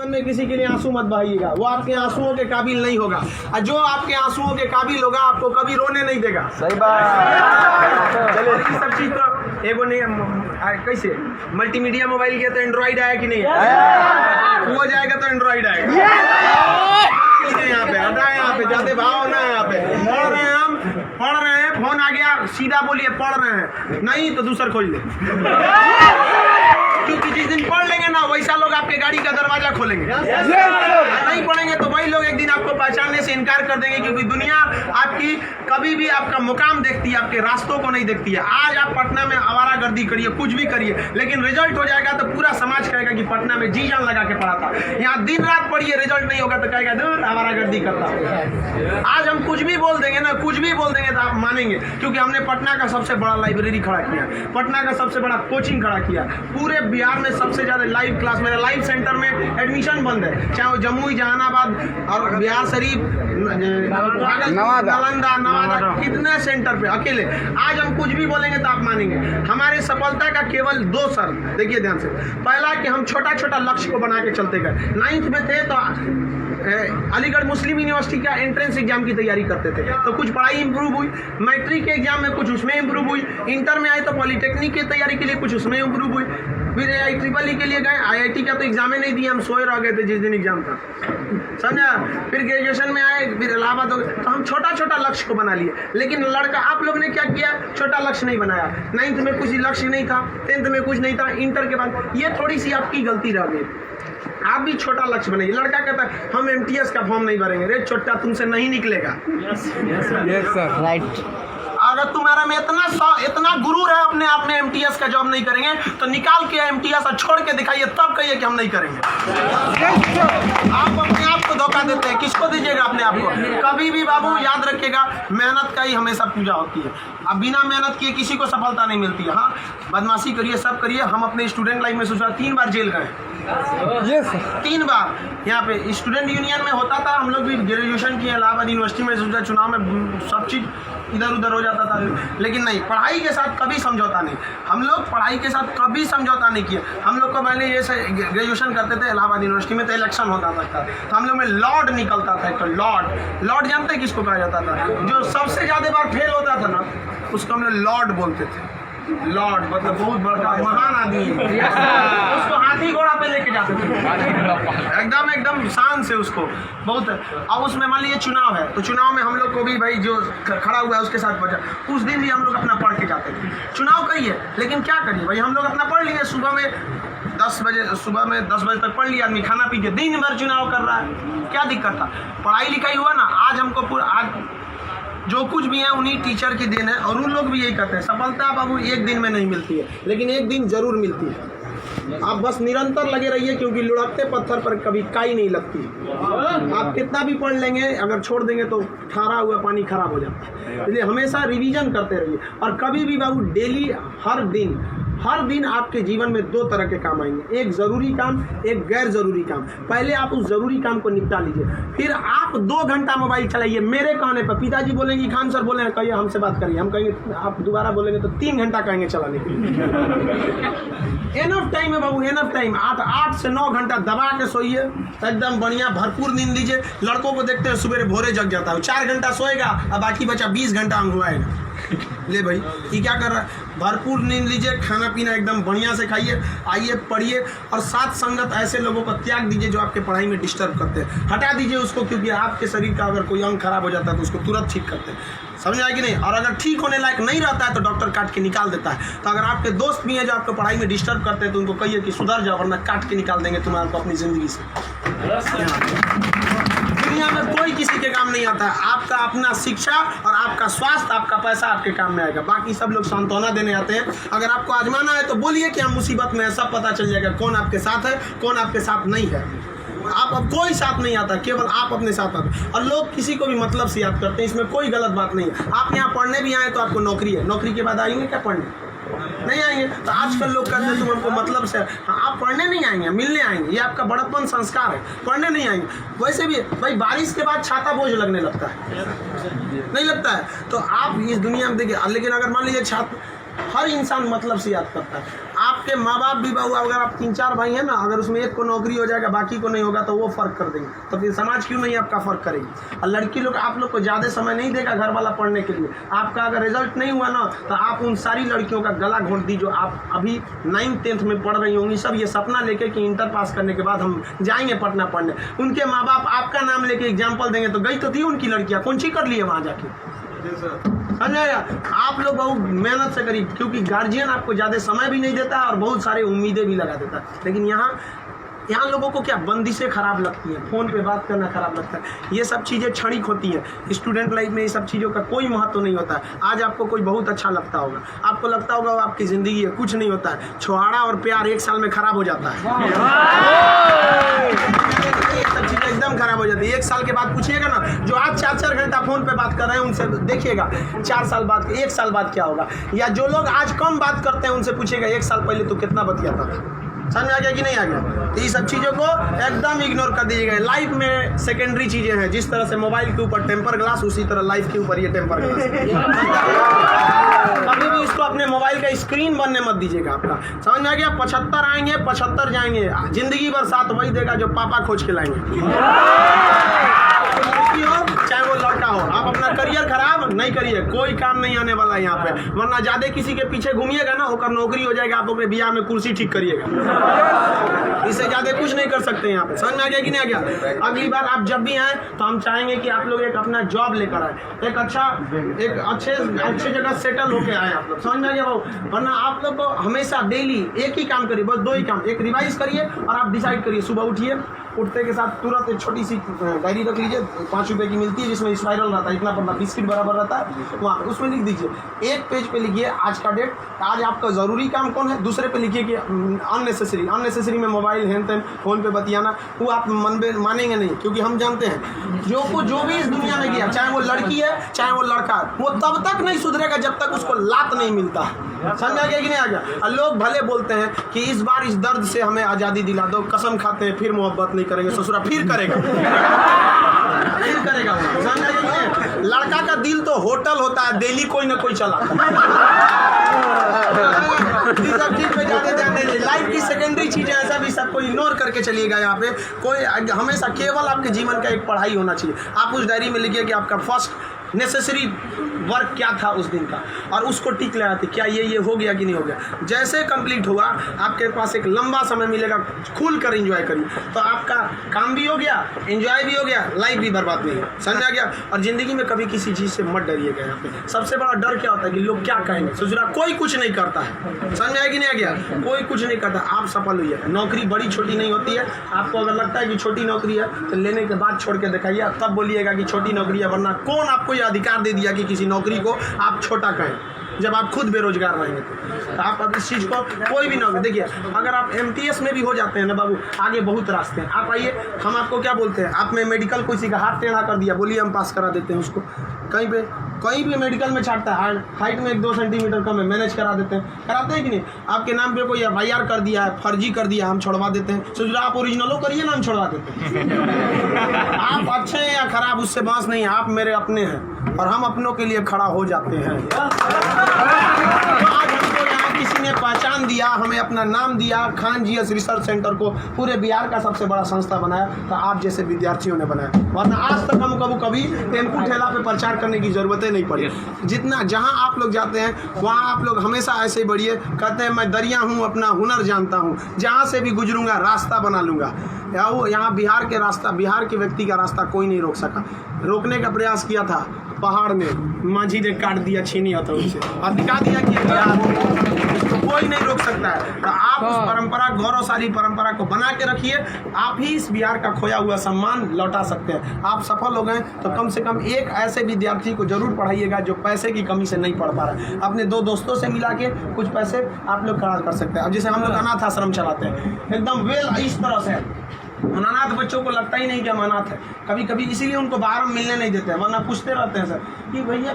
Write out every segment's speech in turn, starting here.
जीवन में किसी के लिए आंसू मत बहाइएगा, वो आपके आंसुओं के काबिल नहीं होगा, और जो आपके आंसुओं के काबिल होगा आपको कभी रोने नहीं देगा। सही बात। चलो ये सब चीज तो एगो नहीं कैसे मल्टीमीडिया मोबाइल किया तो एंड्रॉइड आया कि नहीं है, वो जाएगा तो एंड्रॉइड आएगा। यहाँ पे हटा, यहाँ पे जाते भाव ना, यहाँ पे पढ़ रहे हैं, हम पढ़ रहे हैं, फोन आ गया सीधा बोलिए पढ़ रहे हैं, नहीं तो दूसरा खोल ले, क्योंकि जिस दिन पढ़ लेंगे ना वैसा लोग आपके गाड़ी का दरवाजा खोलेंगे। नहीं पढ़ेंगे तो वही लोग एक दिन आपको पहचानने से इनकार कर देंगे, क्योंकि दुनिया आपकी कभी भी आपका मुकाम देखती है, आपके रास्तों को नहीं देखती है। आज आप पटना में आवारागर्दी करिए, कुछ भी करिए, लेकिन रिजल्ट हो जाएगा तो पूरा समाज कहेगा कि पटना में जी जान लगा के पढ़ा था। यहाँ दिन रात पढ़िए, रिजल्ट नहीं होगा तो कहेगा दूर आवारागर्दी करता। आज हम कुछ भी बोल देंगे ना, कुछ भी बोल देंगे तो आप मानेंगे, क्योंकि हमने पटना का सबसे बड़ा लाइब्रेरी खड़ा किया, पटना का सबसे बड़ा कोचिंग खड़ा किया, पूरे बिहार में सबसे ज्यादा लाइव क्लास, मेरा लाइव सेंटर में एडमिशन बंद है, चाहे वो जमुई, जहानाबाद और बिहार शरीफ, नालंदा, नवादा, कितने सेंटर पे अकेले। आज हम कुछ भी बोलेंगे तो आप मानेंगे। हमारी सफलता का केवल 2 शर्त, देखिए ध्यान से। पहला कि हम छोटा छोटा लक्ष्य को बना के चलते गए। 9th में थे तो अलीगढ़ मुस्लिम यूनिवर्सिटी का एंट्रेंस एग्जाम की तैयारी करते थे, तो कुछ पढ़ाई इंप्रूव हुई, मैट्रिक के एग्जाम में कुछ उसमें इंप्रूव हुई, इंटर में आए तो पॉलिटेक्निक की तैयारी के लिए कुछ उसमें इंप्रूव हुई, फिर IEEE के लिए गए, IIT का तो एग्जाम ही नहीं दिया, हम सोए रह गए थे जिस दिन एग्जाम था, समझा। फिर ग्रेजुएशन में आए, फिर इलाहाबाद हो गए, तो हम छोटा छोटा लक्ष्य को बना लिए। लेकिन लड़का, आप लोग ने क्या किया, छोटा लक्ष्य नहीं बनाया। 9th में कुछ लक्ष्य नहीं था, 10th में कुछ नहीं था, इंटर के बाद ये थोड़ी सी आपकी गलती रह गई। आप भी छोटा लक्ष्य बनाइए। लड़का कहता है हम MTS का फॉर्म नहीं भरेंगे, रे छोटा तुमसे नहीं निकलेगा। Yes sir, right. अगर तुम्हारा में इतना गुरूर है अपने आप में, MTS का जॉब नहीं करेंगे तो निकाल के MTS और छोड़ के दिखाइए, तब कहिए कि हम नहीं करेंगे। आप अपने आप को धोखा देते हैं, किसको दीजिएगा अपने आप को। कभी भी बाबू याद रखिएगा, मेहनत का ही हमेशा पूजा होती है। अब बिना मेहनत किए किसी को सफलता नहीं मिलती है। हाँ, बदमाशी करिए, सब करिए। हम अपने स्टूडेंट लाइफ में सोचा 3 बार जेल गए, 3 बार। यहाँ पे स्टूडेंट यूनियन में होता था, हम लोग भी ग्रेजुएशन किए इलाहाबाद यूनिवर्सिटी में, सोचा चुनाव में सब चीज़ इधर उधर हो जाता था, लेकिन नहीं, पढ़ाई के साथ कभी समझौता नहीं। हम लोग पढ़ाई के साथ कभी समझौता नहीं किए। हम लोग को पहले ये ग्रेजुएशन करते थे इलाहाबाद यूनिवर्सिटी में, तो इलेक्शन होता था, तो हम लोग में लॉर्ड निकलता था। तो लॉर्ड जानते हैं किसको कहा जाता था? जो सबसे ज़्यादा बार फेल होता था ना, उसको हम लोग लॉर्ड बोलते थे। लॉर्ड मतलब बहुत बड़ा महान आदमी, उसको हाथी घोड़ा पे लेके जाते थे, एकदम शान से उसको बहुत। अब उसमें मान लीजिए चुनाव है, तो चुनाव में हम लोग को भी भाई जो खड़ा हुआ है उसके साथ बचा, उस दिन भी हम लोग अपना पढ़ के जाते थे। चुनाव करिए, लेकिन क्या करिए भाई, हम लोग अपना पढ़ लिए। सुबह में 10 बजे तक पढ़ लिया आदमी, खाना पी के दिन भर चुनाव कर रहा है, क्या दिक्कत था? पढ़ाई लिखाई हुआ ना। आज हमको आज जो कुछ भी है उन्हीं टीचर की देन है, और उन लोग भी यही कहते हैं सफलता बाबू एक दिन में नहीं मिलती है, लेकिन एक दिन जरूर मिलती है। आप बस निरंतर लगे रहिए, क्योंकि लुढ़कते पत्थर पर कभी काई नहीं लगती। आप कितना भी पढ़ लेंगे, अगर छोड़ देंगे तो ठहरा हुआ पानी खराब हो जाता है। इसलिए हमेशा रिवीजन करते रहिए, और कभी भी बाबू डेली, हर दिन आपके जीवन में 2 तरह के काम आएंगे, एक जरूरी काम, एक गैर जरूरी काम। पहले आप उस जरूरी काम को निपटा लीजिए, फिर आप 2 घंटा मोबाइल चलाइए। मेरे कहने पर पिताजी बोलेंगे, खान सर बोले कहिए हमसे बात करिए, हम कहेंगे, आप दोबारा बोलेंगे तो 3 घंटा कहेंगे चलाने के लिए। एनफ टाइम है बाबू, एनफ टाइम। 8 से 9 घंटा दबा के सोइए, एकदम बढ़िया भरपूर नींद लीजिए। लड़कों को देखते हैं सुबह भोरे जग जाता है, 4 घंटा सोएगा और बाकी बचा 20 घंटा अंगुआएगा। ले भाई, ये क्या कर रहा है? भरपूर नींद लीजिए, खाना पीना एकदम बढ़िया से खाइए, आइए पढ़िए, और साथ संगत ऐसे लोगों को त्याग दीजिए जो आपके पढ़ाई में डिस्टर्ब करते हैं। हटा दीजिए उसको, क्योंकि आपके शरीर का अगर कोई अंग खराब हो जाता है तो उसको तुरंत ठीक करते हैं, समझ आए कि नहीं? और अगर ठीक होने लायक नहीं रहता है तो डॉक्टर काट के निकाल देता है। तो अगर आपके दोस्त भी हैं जो आपको पढ़ाई में डिस्टर्ब करते हैं, तो उनको कहिए कि सुधर जाओ, वरना काट के निकाल देंगे तुम्हारे को अपनी ज़िंदगी से। दुनिया में कोई किसी के काम नहीं आता है। आपका अपना शिक्षा और आपका स्वास्थ्य, आपका पैसा आपके काम में आएगा। बाकी सब लोग सांत्वना देने आते हैं। अगर आपको आजमाना है तो बोलिए कि हम मुसीबत में है, सब पता चल जाएगा कौन आपके साथ है, कौन आपके साथ नहीं है। आप अब कोई साथ नहीं आता, केवल आप अपने साथ आते। और लोग किसी को भी मतलब से याद करते हैं, इसमें कोई गलत बात नहीं है। आप यहाँ पढ़ने भी आए तो आपको नौकरी है, नौकरी के बाद आएंगे क्या पढ़ने? नहीं आएंगे। तो आजकल लोग कहते हैं तुम हमको मतलब से, हाँ, आप पढ़ने नहीं आएंगे, मिलने आएंगे, ये आपका बड़प्पन संस्कार है। पढ़ने नहीं आएंगे। वैसे भी भाई बारिश के बाद छाता बोझ लगने लगता है, नहीं लगता है? तो आप इस दुनिया में देखिए, लेकिन अगर मान लीजिए छात्र, हर इंसान मतलब से याद करता है। आप आपके माँ बाप भी बहु, अगर आप 3-4 भाई हैं ना, अगर उसमें एक को नौकरी हो जाएगा बाकी को नहीं होगा तो वो फ़र्क कर देंगे, तो फिर समाज क्यों नहीं आपका फ़र्क करेगी। और लड़की लोग आप लोग को ज़्यादा समय नहीं देगा घर वाला पढ़ने के लिए। आपका अगर रिजल्ट नहीं हुआ ना तो आप उन सारी लड़कियों का गला घोंट दी जो आप अभी 9th-10th में पढ़ रही होंगी, सब ये सपना लेके कि इंटर पास करने के बाद हम जाएंगे पटना पढ़ने। उनके माँ बाप आपका नाम लेके एग्जाम्पल देंगे तो गई तो थी उनकी लड़कियाँ, कौन सी कर लिए वहाँ जाके। समझाया, आप लोग बहुत मेहनत से करिए, क्योंकि गार्जियन आपको ज़्यादा समय भी नहीं देता है और बहुत सारे उम्मीदें भी लगा देता है। लेकिन यहाँ लोगों को क्या बंदिशें खराब लगती हैं, फ़ोन पे बात करना खराब लगता है, ये सब चीज़ें क्षणिक होती हैं। स्टूडेंट लाइफ में ये सब चीज़ों का कोई महत्व नहीं होता है। आज आपको कोई बहुत अच्छा लगता होगा, आपको लगता होगा वो आपकी ज़िंदगी है, कुछ नहीं होता है। छुहाड़ा और प्यार 1 साल में खराब हो जाता है, सब चीज़ें एकदम खराब हो जाती है। 1 साल के बाद पूछिएगा ना, जो आज 4-4 घंटा फ़ोन पे बात कर रहे हैं उनसे देखिएगा 4 साल बाद 1 साल बाद क्या होगा। या जो लोग आज कम बात करते हैं उनसे पूछिएगा 1 साल पहले तो कितना बतियाता था। समझ आ गया कि नहीं आ गया। तो ये सब चीज़ों को एकदम इग्नोर कर दीजिएगा। लाइफ में सेकेंडरी चीज़ें हैं, जिस तरह से मोबाइल के ऊपर टेम्पर ग्लास, उसी तरह लाइफ के ऊपर ये टेम्पर ग्लास। कभी भी इसको अपने मोबाइल का स्क्रीन बनने मत दीजिएगा आपका। समझ में आ गया। 75 आएंगे 75 जाएंगे, जिंदगी भर साथ वही देगा जो पापा खोज के लाएंगे। चाहे वो लड़का हो, आप अपना करियर खराब नहीं करिए, कोई काम नहीं आने वाला है यहाँ पे। वरना ज्यादा किसी के पीछे घूमिएगा ना, होकर नौकरी हो जाएगा, आप अपने बियाह में कुर्सी ठीक करिएगा, इससे ज्यादा कुछ नहीं कर सकते यहाँ पे। समझ में आ गया कि नहीं आ गया। अगली बार आप जब भी आए तो हम चाहेंगे कि आप लोग एक अपना जॉब लेकर आए, एक अच्छे जगह सेटल होके आए आप लोग। समझ में आ गया भाऊ। वरना आप लोग को हमेशा डेली एक ही काम करिए, बस 2 ही काम। एक रिवाइज करिए और आप डिसाइड करिए, सुबह उठिए, उठते के साथ तुरंत एक छोटी सी डायरी रख लीजिए, 5 रुपए की मिलती है, जिसमें स्पाइरल रहता है, इतना बड़ा बिस्किट बराबर रहता है, वहाँ पे उसमें लिख दीजिए। एक पेज पे लिखिए आज का डेट, आज आपका ज़रूरी काम कौन है। दूसरे पे लिखिए कि अननेसेसरी में मोबाइल हैन तैन फ़ोन पे बतियाना, वो आप मानेंगे नहीं, क्योंकि हम जानते हैं जो भी इस दुनिया में गया, चाहे वो लड़की है चाहे वो लड़का है, वो तब तक नहीं सुधरेगा जब तक उसको लात नहीं मिलता है। समझ आ गया कि नहीं आ गया। लोग भले बोलते हैं कि इस बार इस दर्द से हमें आज़ादी दिला दो, कसम खाते हैं फिर मोहब्बत नहीं करेंगे, ससुरा फिर करेगा फिर करेगा। समझ आ गया कि नहीं। लड़का का दिल तो होटल होता है, दिल्ली कोई ना कोई चलाता सब चीज पे जाते ध्यान दीजिए। लाइफ की सेकेंडरी चीजें ऐसा भी सबको इग्नोर करके चलिएगा। यहाँ पे कोई हमेशा केवल आपके जीवन का एक पढ़ाई होना चाहिए। आप उस डायरी में लिखिए कि आपका फर्स्ट नेसेसरी वर्क क्या था उस दिन का, और उसको टिक लगाते क्या ये हो गया कि नहीं हो गया। जैसे कंप्लीट हुआ आपके पास एक लंबा समय मिलेगा, खुल कर एंजॉय करिए, तो आपका काम भी हो गया, एंजॉय भी हो गया, लाइफ भी बर्बाद नहीं है। समझ आ गया। और जिंदगी में कभी किसी चीज़ से मत डरिएगा। यहाँ पे सबसे बड़ा डर क्या होता है कि लोग क्या कहेंगे। ससुरा कोई कुछ नहीं करता है, समझ आया कि नहीं आ गया। कोई कुछ नहीं करता, आप सफल हुई है। नौकरी बड़ी छोटी नहीं होती है। आपको अगर लगता है कि छोटी नौकरी है तो लेने के बाद छोड़ के दिखाइए, तब बोलिएगा कि छोटी नौकरी है। वरना कौन आपको अधिकार दे दिया कि किसी नौकरी को आप छोटा कहें, जब आप खुद बेरोजगार रहेंगे तो आप अब इस चीज़ को कोई भी नौकरी देखिए। अगर आप MTS में भी हो जाते हैं ना बाबू, आगे बहुत रास्ते हैं। आप आइए, हम आपको क्या बोलते हैं, आप में मेडिकल किसी का हाथ टेढ़ा कर दिया, बोलिए हम पास करा देते हैं उसको। कहीं भी मेडिकल में छाटता है, हाइट में 1-2 सेंटीमीटर कम है, मैनेज करा देते हैं। कराते हैं कि नहीं। आपके नाम पे कोई FIR कर दिया है, फर्जी कर दिया, हम छोड़वा देते हैं। सोच आप ओरिजिनलो करिए ना, हम छोड़वा देते हैं। आप अच्छे हैं या खराब उससे बात नहीं है, आप मेरे अपने हैं और हम अपनों के लिए खड़ा हो जाते हैं। आज हमको यहाँ किसी ने पहचान दिया, हमें अपना नाम दिया, खान GS रिसर्च सेंटर को पूरे बिहार का सबसे बड़ा संस्था बनाया, तो आप जैसे विद्यार्थियों ने बनाया। वरना आज तक हम कभी टेम्पू ठेला पे प्रचार करने की जरूरत नहीं पड़ी। जितना जहाँ आप लोग जाते हैं वहाँ आप लोग हमेशा ऐसे ही बढ़िए। कहते हैं मैं दरिया हूँ, अपना हुनर जानता हूँ, जहाँ से भी गुजरूंगा रास्ता बना लूँगा। यहाँ बिहार के व्यक्ति का रास्ता कोई नहीं रोक सका। रोकने का प्रयास किया था पहाड़ में, माझी ने काट दिया छीनी हथौड़ी से और दिखा दिया कि इसको कोई नहीं रोक सकता है। तो आप उस परंपरा, गौरवशाली परंपरा को बना के रखिए। आप ही इस बिहार का खोया हुआ सम्मान लौटा सकते हैं। आप सफल हो गए तो कम से कम एक ऐसे विद्यार्थी को जरूर पढ़ाइएगा जो पैसे की कमी से नहीं पढ़ पा रहा है। अपने 2 दोस्तों से मिला के कुछ पैसे आप लोग खर्च कर सकते हैं। अब जैसे हम लोग अनाथ आश्रम चलाते हैं, एकदम इस तरह से अनाथ बच्चों को लगता ही नहीं कि हम अनाथ है। कभी कभी इसीलिए उनको बाहर हम मिलने नहीं देते हैं, वरना पूछते रहते हैं सर कि भैया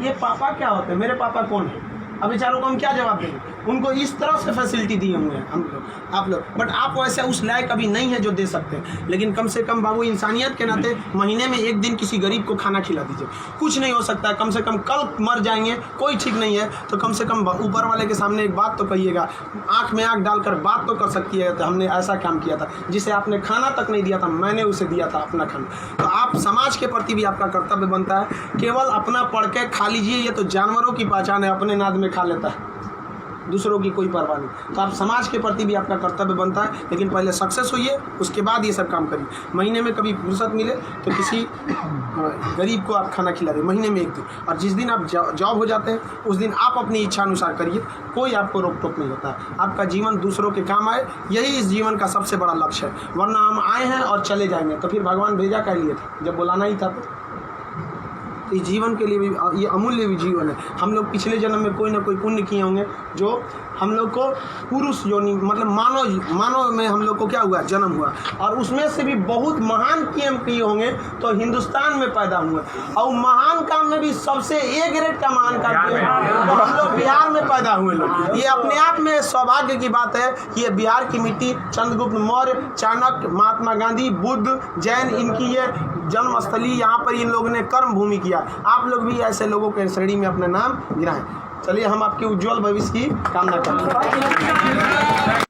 ये पापा क्या होते हैं, मेरे पापा कौन है। अब बेचारों को हम क्या जवाब देंगे। उनको इस तरह से फैसिलिटी दी होंगे हम लोग, आप लोग, बट आप वैसे उस लायक अभी नहीं है जो दे सकते हैं। लेकिन कम से कम बाबू इंसानियत के नाते महीने में एक दिन किसी गरीब को खाना खिला दीजिए। कुछ नहीं हो सकता है, कम से कम कल मर जाएंगे, कोई ठीक नहीं है, तो कम से कम ऊपर वाले के सामने एक बात तो कहिएगा, आँख में आँख डालकर बात तो कर सकती है, तो हमने ऐसा काम किया था, जिसे आपने खाना तक नहीं दिया था, मैंने उसे दिया था अपना खाना। तो आप समाज के प्रति भी आपका कर्तव्य बनता है। केवल अपना पढ़ के खा लीजिए, ये तो जानवरों की पहचान है, अपने नाद में खा लेता है, दूसरों की कोई परवाह नहीं। तो आप समाज के प्रति भी आपका कर्तव्य बनता है, लेकिन पहले सक्सेस होइए, उसके बाद ये सब काम करिए। महीने में कभी फुर्सत मिले तो किसी गरीब को आप खाना खिला दें, महीने में एक दिन। और जिस दिन आप जॉब हो जाते हैं उस दिन आप अपनी इच्छा अनुसार करिए, कोई आपको रोक टोक नहीं होता है। आपका जीवन दूसरों के काम आए, यही इस जीवन का सबसे बड़ा लक्ष्य है। वरना हम आए हैं और चले जाएंगे, तो फिर भगवान भेजा क्या लिए था, जब बुलाना ही था। तो इस जीवन के लिए भी ये अमूल्य भी जीवन है। हम लोग पिछले जन्म में कोई ना कोई पुण्य किए होंगे, जो हम लोग को पुरुष योनि मतलब मानव में हम लोग को क्या हुआ, जन्म हुआ, और उसमें से भी बहुत महान काम किए होंगे तो हिंदुस्तान में पैदा हुए। और महान काम में भी सबसे ए ग्रेड का महान काम किए तो हम लोग बिहार में पैदा हुए लोग। ये अपने आप में सौभाग्य की बात है। ये बिहार की मिट्टी, चंद्रगुप्त मौर्य, चाणक्य, महात्मा गांधी, बुद्ध, जैन, इनकी ये जन्मस्थली, यहाँ पर इन लोगों ने कर्म भूमि किया। आप लोग भी ऐसे लोगों के श्रेणी में अपना नाम गिराएं। चलिए हम आपके उज्जवल भविष्य की कामना करते हैं।